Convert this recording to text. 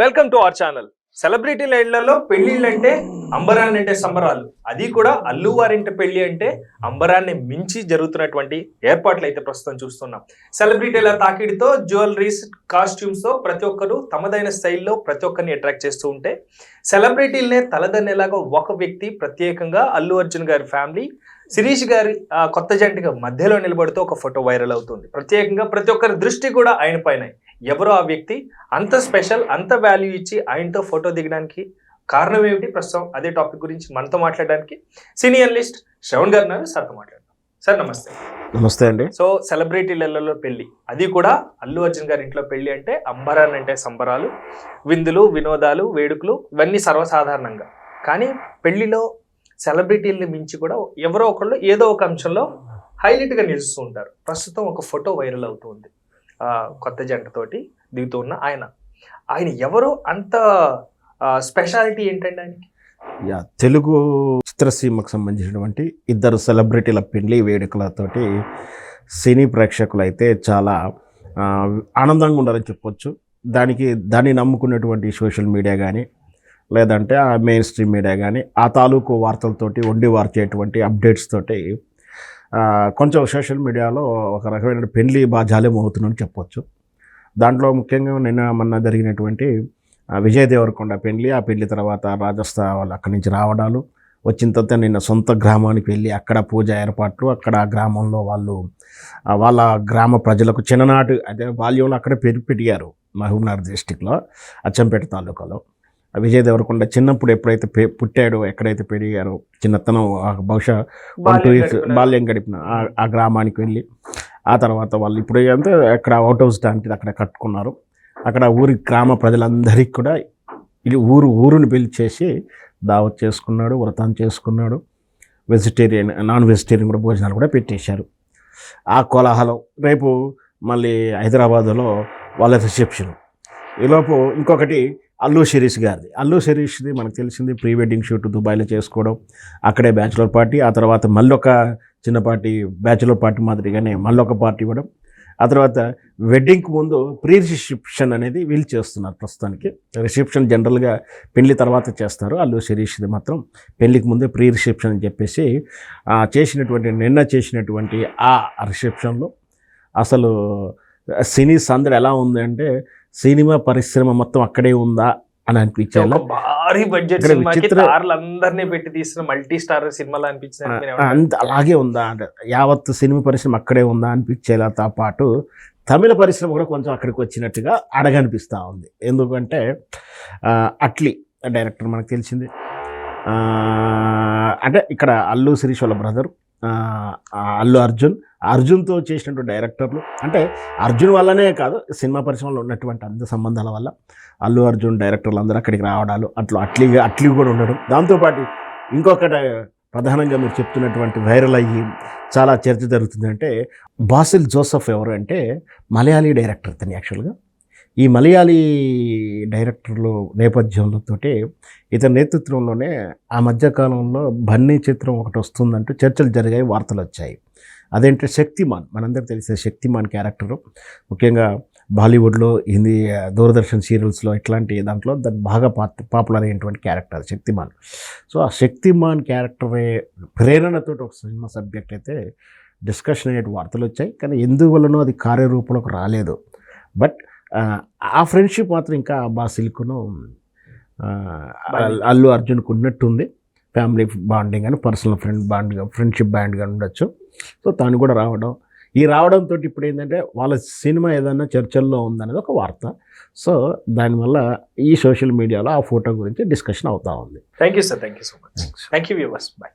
Welcome to our channel. సెలబ్రిటీల ఇళ్లలో పెళ్లిళ్ళంటే అంబరాన్ని అంటే సంబరాలు, అది కూడా అల్లు వారింటి పెళ్లి అంటే అంబరాన్ని మించి జరుగుతున్నటువంటి ఏర్పాట్లు అయితే ప్రస్తుతం చూస్తున్నాం. సెలబ్రిటీల తాకిడితో జ్యువెలరీస్, కాస్ట్యూమ్స్ తో ప్రతి ఒక్కరు తమదైన స్టైల్లో ప్రతి ఒక్కరిని అట్రాక్ట్ చేస్తూ ఉంటే, సెలబ్రిటీలనే తలదన్నేలాగా ఒక వ్యక్తి ప్రత్యేకంగా అల్లు అర్జున్ గారి ఫ్యామిలీ, శిరీష్ గారి కొత్త జంటగా మధ్యలో నిలబడుతూ ఒక ఫోటో వైరల్ అవుతుంది. ప్రత్యేకంగా ప్రతి ఒక్కరి దృష్టి కూడా ఆయన పైన. ఎవరో ఆ వ్యక్తి అంత స్పెషల్, అంత వాల్యూ ఇచ్చి ఆయనతో ఫోటో దిగడానికి కారణం ఏమిటి? ప్రస్తుతం అదే టాపిక్ గురించి మనతో మాట్లాడడానికి సీనియర్ లిస్ట్ శ్రవణ్ గారు ఉన్నారు. సార్తో మాట్లాడదాం. సార్ నమస్తే. నమస్తే అండి. సో సెలబ్రిటీలలో పెళ్లి, అది కూడా అల్లు అర్జున్ గారి ఇంట్లో పెళ్లి అంటే అంబరాన్ అంటే సంబరాలు, విందులు, వినోదాలు, వేడుకలు ఇవన్నీ సర్వసాధారణంగా. కానీ పెళ్లిలో సెలబ్రిటీలని మించి కూడా ఎవరో ఒకళ్ళు ఏదో ఒక అంశంలో హైలైట్గా నిలుస్తూ ఉంటారు. ప్రస్తుతం ఒక ఫోటో వైరల్ అవుతుంది కొత్త జంటతోటి దిగుతూ ఉన్న ఆయన ఎవరు? అంత స్పెషాలిటీ ఏంటండి ఆయనకి? తెలుగు చిత్రసీమకు సంబంధించినటువంటి ఇద్దరు సెలబ్రిటీల పెళ్లి వేడుకలతోటి సినీ ప్రేక్షకులు అయితే చాలా ఆనందంగా ఉండాలని చెప్పొచ్చు. దాన్ని నమ్ముకున్నటువంటి సోషల్ మీడియా కానీ, లేదంటే ఆ మెయిన్ స్ట్రీమ్ మీడియా కానీ ఆ తాలూకు వార్తలతోటి వండి వార్చేటువంటి అప్డేట్స్ తోటి కొంచెం సోషల్ మీడియాలో ఒక రకమైన పెళ్లి బాగా జాలేమవుతుందని చెప్పొచ్చు. దాంట్లో ముఖ్యంగా మొన్న జరిగినటువంటి విజయ్ దేవరకొండ పెళ్లి, ఆ పెళ్లి తర్వాత రాజస్థాన్ వాళ్ళు అక్కడి నుంచి రావడాలు, వచ్చిన తర్వాత నిన్న సొంత గ్రామానికి వెళ్ళి అక్కడ పూజ ఏర్పాట్లు, అక్కడ ఆ గ్రామంలో వాళ్ళ గ్రామ ప్రజలకు చిన్ననాటి అదే బాల్యంలో అక్కడే పెరిగారు. మహబూబ్నగర్ డిస్టిక్లో అచ్చంపేట తాలూకాలో విజయ్ దేవరకొండ చిన్నప్పుడు ఎప్పుడైతే పుట్టాడో, ఎక్కడైతే పెరిగారో, చిన్నతనం బహుశా 1-2 years బాల్యం గడిపిన ఆ గ్రామానికి వెళ్ళి, ఆ తర్వాత వాళ్ళు ఇప్పుడు అంతా అక్కడ అవుట్ హౌస్ లాంటిది అక్కడ కట్టుకున్నారు. అక్కడ గ్రామ ప్రజలందరికీ కూడా ఇది ఊరుని పిలిచేసి దావత్ చేసుకున్నాడు, వ్రతం చేసుకున్నాడు. నాన్ వెజిటేరియన్ కూడా భోజనాలు కూడా పెట్టేశారు. ఆ కోలాహలం రేపు మళ్ళీ హైదరాబాదులో వాళ్ళ రిసెప్షన్. ఈలోపు ఇంకొకటి అల్లు శిరీష్ది మనకు తెలిసింది ప్రీ వెడ్డింగ్ షూట్ దుబాయ్లో చేసుకోవడం, అక్కడే బ్యాచులర్ పార్టీ, ఆ తర్వాత మళ్ళీ ఒక చిన్న పార్టీ బ్యాచులర్ పార్టీ మాదిరిగానే మళ్ళీ ఒక పార్టీ ఇవ్వడం, ఆ తర్వాత వెడ్డింగ్కి ముందు ప్రీ రిసెప్షన్ అనేది వీళ్ళు చేస్తున్నారు. ప్రస్తుతానికి రిసెప్షన్ జనరల్గా పెళ్లి తర్వాత చేస్తారు, అల్లు శిరీష్ది మాత్రం పెళ్లికి ముందే ప్రీ రిసెప్షన్ అని చెప్పేసి నిన్న చేసినటువంటి ఆ రిసెప్షన్లో అసలు సినీ సందడి ఎలా ఉంది అంటే సినిమా పరిశ్రమ మొత్తం అక్కడే ఉందా అని అనిపించేలా, భారీ బడ్జెట్ అందరినీ పెట్టి తీసిన మల్టీ స్టార్ సినిమాలు అనిపించింది. అంత అలాగే ఉందా అంటే యావత్ సినిమా పరిశ్రమ అక్కడే ఉందా అనిపించేలాతో పాటు తమిళ పరిశ్రమ కూడా కొంచెం అక్కడికి వచ్చినట్టుగా అడగనిపిస్తూ ఉంది. ఎందుకంటే అట్లీ డైరెక్టర్ మనకు తెలిసింది, అంటే ఇక్కడ అల్లు శిరీష్ వాళ్ళ బ్రదర్ అల్లు అర్జున్తో చేసినటువంటి డైరెక్టర్లు, అంటే అర్జున్ వల్లనే కాదు సినిమా పరిశ్రమలో ఉన్నటువంటి అంత సంబంధాల వల్ల అల్లు అర్జున్ డైరెక్టర్లు అందరూ అక్కడికి రావడాలు, అట్లీ కూడా ఉండడం. దాంతోపాటు ఇంకొకటి ప్రధానంగా మీరు చెప్తున్నటువంటి వైరల్ అయ్యి చాలా చర్చ జరుగుతుందంటే బాసిల్ జోసెఫ్ ఎవరు అంటే మలయాళీ డైరెక్టర్. అతను యాక్చువల్గా ఈ మలయాళీ డైరెక్టర్లు నేపథ్యంలోతోటి ఇతని నేతృత్వంలోనే ఆ మధ్యకాలంలో బన్నీ చిత్రం ఒకటి వస్తుందంటూ చర్చలు జరిగాయి, వార్తలు వచ్చాయి. అదేంటే శక్తిమాన్, మనందరికీ తెలిసే శక్తిమాన్ క్యారెక్టరు, ముఖ్యంగా బాలీవుడ్లో, హిందీ దూరదర్శన్ సీరియల్స్లో ఇట్లాంటి దాంట్లో బాగా పాపులర్ అయినటువంటి క్యారెక్టర్ శక్తిమాన్. సో ఆ శక్తిమాన్ క్యారెక్టరే ప్రేరణతో ఒక సినిమా సబ్జెక్ట్ అయితే డిస్కషన్ అయ్యే వార్తలు వచ్చాయి. కానీ ఎందువల్లనో అది కార్యరూపంలోకి రాలేదు. బట్ ఆ ఫ్రెండ్షిప్ మాత్రం ఇంకా బాసిల్కును అల్లు అర్జున్కు ఉన్నట్టుంది. ఫ్యామిలీ బాండింగ్ అని, పర్సనల్ ఫ్రెండ్షిప్ బాండ్గా ఉండొచ్చు. సో తాను కూడా రావడంతో ఇప్పుడు ఏంటంటే వాళ్ళ సినిమా ఏదైనా చర్చల్లో ఉందనేది ఒక వార్త. సో దానివల్ల ఈ సోషల్ మీడియాలో ఆ ఫోటో గురించి డిస్కషన్ అవుతూ ఉంది. Thank you sir, thank you so much. Thank you viewers, bye.